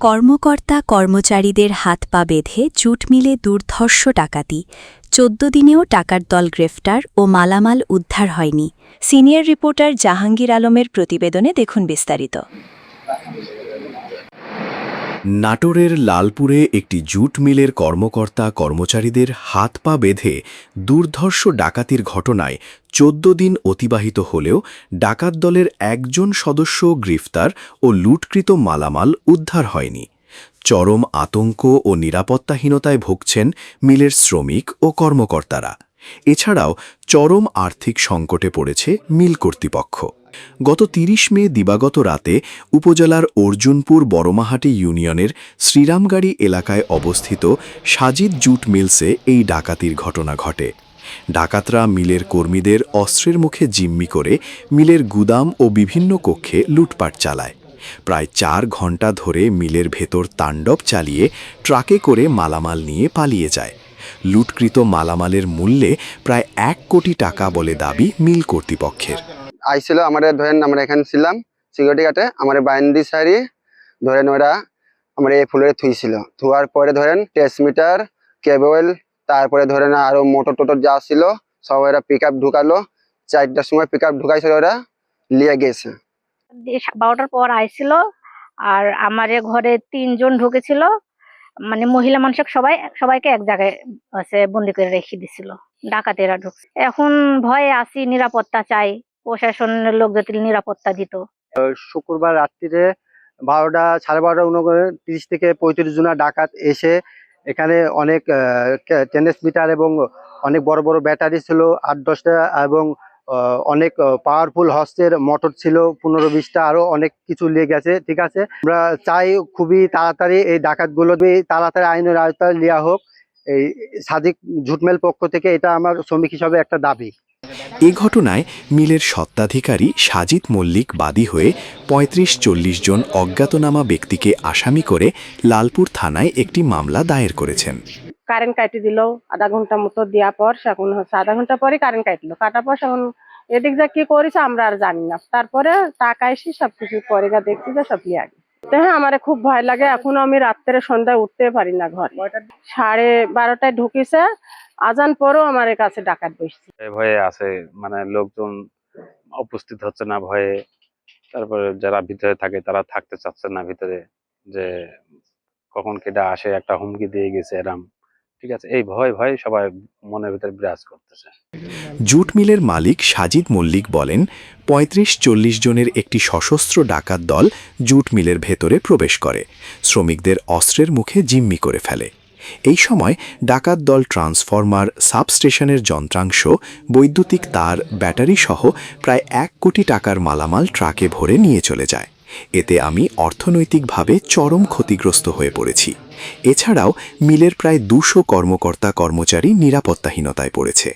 কর্মকর্তা কর্মচারীদের হাত পা বেঁধে জুট মিলে দুর্ধর্ষ ডাকাতি ১৪ দিনেও টাকার দল গ্রেফতার ও মালামাল উদ্ধার হয়নি। সিনিয়র রিপোর্টার জাহাঙ্গীর আলমের প্রতিবেদনে দেখুন বিস্তারিত। নাটোরের লালপুরে একটি জুট মিলের কর্মকর্তা কর্মচারীদের হাত পা বেঁধে দুর্ধর্ষ ডাকাতির ঘটনায় ১৪ দিন অতিবাহিত হলেও ডাকাত দলের একজন সদস্য গ্রেফতার ও লুটকৃত মালামাল উদ্ধার হয়নি। চরম আতঙ্ক ও নিরাপত্তাহীনতায় ভুগছেন মিলের শ্রমিক ও কর্মকর্তারা। এছাড়াও চরম আর্থিক সংকটে পড়েছে মিল কর্তৃপক্ষ। গত ৩০ মে দিবাগত রাতে উপজেলার অর্জুনপুর বড়মাহাটি ইউনিয়নের শ্রীরামগাড়ি এলাকায় অবস্থিত সাজিদ জুট মিলসে এই ডাকাতির ঘটনা ঘটে। ডাকাতরা মিলের কর্মীদের অস্ত্রের মুখে জিম্মি করে মিলের গুদাম ও বিভিন্ন কক্ষে লুটপাট চালায়। প্রায় ৪ ঘণ্টা ধরে মিলের ভেতর তাণ্ডব চালিয়ে ট্রাকে করে মালামাল নিয়ে পালিয়ে যায়। লুটকৃত মালামালের মূল্যে প্রায় ১ কোটি টাকা বলে দাবি মিল কর্তৃপক্ষের। আইছিল আমাদের ধরেন আমরা এখানে ছিলাম সিকিউরিটি গার্ডে আমার বাইন্দি সারি ধরেন ওরা আমরা এই ফুলের থুইছিল থুয়ার পরে ধরেন ট্রান্সমিটার কেবল তারপরে ধরেন আরো মোটর টোটর যা ছিল সব এরা পিক আপ ঢুকালো ৪টার সময় পিক আপ ঢুকাইছিল ওরা লিয়ে গেছে। ১২টার পর আইছিল আর আমার ঘরে ৩ জন ঢুকেছিল, মানে মহিলা মানুষ সবাইকে এক জায়গায় বন্দি করে রেখে দিছিল। ডাকাতেরা ঢুকছে, এখন ভয়ে আছি, নিরাপত্তা চাই, প্রশাসনের লোক যদি নিরাপত্তা দিত। শুক্রবার রাত্রিরে ১২টা সাড়ে ১২:৩০ থেকে ৩৫ জনা ডাকাত এসে এখানে অনেক ট্রান্সমিটার এবং অনেক বড় বড় ব্যাটারি ছিল ৮-১০টা এবং অনেক পাওয়ারফুল হস্তের মোটর ছিল ১৫-২০টা, আরো অনেক কিছু নিয়ে গেছে। ঠিক আছে, আমরা চাই খুবই তাড়াতাড়ি এই ডাকাতগুলো তাড়াতাড়ি আইনের আওতায় নেওয়া হোক। এই সাদিক জুটমেল পক্ষ থেকে এটা আমার শ্রমিক হিসাবে একটা দাবি। এ ঘটনায় মিলের স্বত্বাধিকারী সাজিদ মল্লিক বাদী হয়ে ৩৫-৪০ জন অজ্ঞাতনামা ব্যক্তিকে আসামি করে লালপুর থানায় একটি মামলা দায়ের করেছেন। কারেন্ট কাটি দিল আধা ঘন্টা মতো দেওয়ার পর, এখন হচ্ছে আধা ঘন্টা পরে কারেন্ট কাটলো, কাটার পর এখন এদিক যা কি করেছে আমরা আর জানি না। তারপরে টাকা এসে সবকিছু পরে যা দেখছি যে সব লিয়ে আগে। হ্যাঁ, আমার খুব ভয় লাগে, এখন আমি রাত্রে সন্ধ্যায় উঠতে পারি না ঘরে। 12:30টায় ঢুকিছে, আজান পরও আমার কাছে ডাকাত বসছে। ভয়ে আছে, মানে লোকজন উপস্থিত হচ্ছে না ভয়ে। তারপরে যারা ভিতরে থাকে তারা থাকতে চাচ্ছে না ভিতরে, যে কখন কেটা আসে, একটা হুমকি দিয়ে গেছে এরাম। ঠিক আছে, এই ভয় ভয় সবাই মনের ভিতরে বিরাজ করতেছে। জুট মিলের মালিক সাজিদ মল্লিক বলেন, ৩৫-৪০ জনের একটি সশস্ত্র ডাকাত দল জুট মিলের ভেতরে প্রবেশ করে, শ্রমিকদের অস্ত্রের মুখে জিম্মি করে ফেলে। এই সময় ডাকাত দল ট্রান্সফরমার, সাবস্টেশনের যন্ত্রাংশ, বৈদ্যুতিক তার, ব্যাটারি সহ প্রায় ১ কোটি টাকার মালামাল ট্রাকে ভরে নিয়ে চলে যায়। এতে আমি অর্থনৈতিকভাবে চরম ক্ষতিগ্রস্ত হয়ে পড়েছি। এছাড়াও মিলের প্রায় ২০০ কর্মকর্তা কর্মচারী নিরাপত্তাহীনতায় পড়েছে।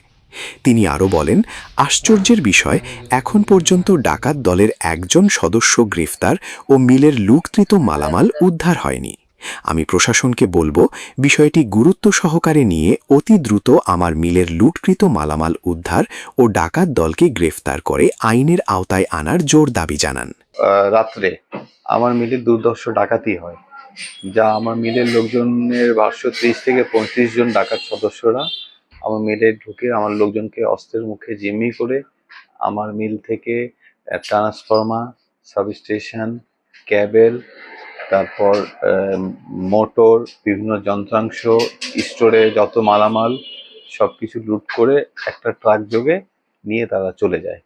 তিনি আরও বলেন, আশ্চর্যের বিষয়, এখন পর্যন্ত ডাকাত দলের একজন সদস্য গ্রেফতার ও মিলের লুটকৃত মালামাল উদ্ধার হয়নি। আমি প্রশাসনকে বলবো, বিষয়টি গুরুত্ব সহকারে নিয়ে অতি দ্রুত আমার মিলের লুটকৃত মালামাল উদ্ধার ও ডাকাত দলকে গ্রেফতার করে আইনের আওতায় আনার জোর দাবি জানান। রাত্রে আমার মিলে দুর্ধর্ষ ডাকাতি হয়, যা আমার মিলের লোকজনের ভাষ্য ৩০ থেকে ৩৫ জন ডাকাত সদস্যরা আমার মিলে ঢুকে আমার লোকজনকে অস্ত্রের মুখে জিম্মি করে আমার মিল থেকে ট্রান্সফরমার, সাবস্টেশন, কেবল, তারপর মোটর, বিভিন্ন যন্ত্রাংশ, স্টোরে যত মালামাল সবকিছু লুট করে একটা ট্রাক যোগে নিয়ে তারা চলে যায়।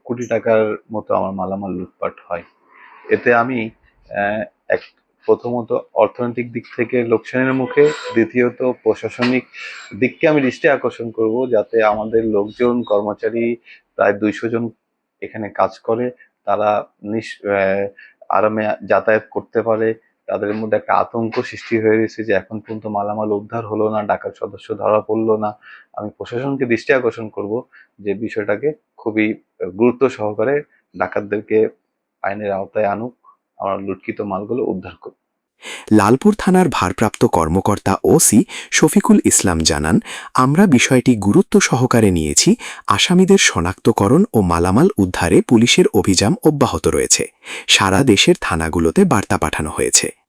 কোটি টাকার মতো আমার মালামাল লুটপাট হয়। এতে আমি প্রথমত অর্থনৈতিক দিক থেকে লোকসানের মুখে, দ্বিতীয়ত প্রশাসনিক দিককে আমি দৃষ্টি আকর্ষণ করব, যাতে আমাদের লোকজন কর্মচারী প্রায় ২০০ জন এখানে কাজ করে, তারা আরামে যাতায়াত করতে পারে। তাদের মধ্যে একটা আতঙ্ক সৃষ্টি হয়ে গেছে যে এখন পর্যন্ত মালামাল উদ্ধার হলো না, ডাকাত সদস্য ধরা পড়লো না। আমি প্রশাসনকে দৃষ্টি আকর্ষণ করব যে বিষয়টাকে খুবই গুরুত্ব সহকারে ডাকাতদেরকে আইনের আওতায় আনুক, আমার লুটকৃত মালগুলো উদ্ধার করুক। লালপুর থানার ভারপ্রাপ্ত কর্মকর্তা ওসি শফিকুল ইসলাম জানান, আমরা বিষয়টি গুরুত্ব সহকারে নিয়েছি। আসামিদের শনাক্তকরণ ও মালামাল উদ্ধারে পুলিশের অভিযান অব্যাহত রয়েছে। সারা দেশের থানাগুলোতে বার্তা পাঠানো হয়েছে।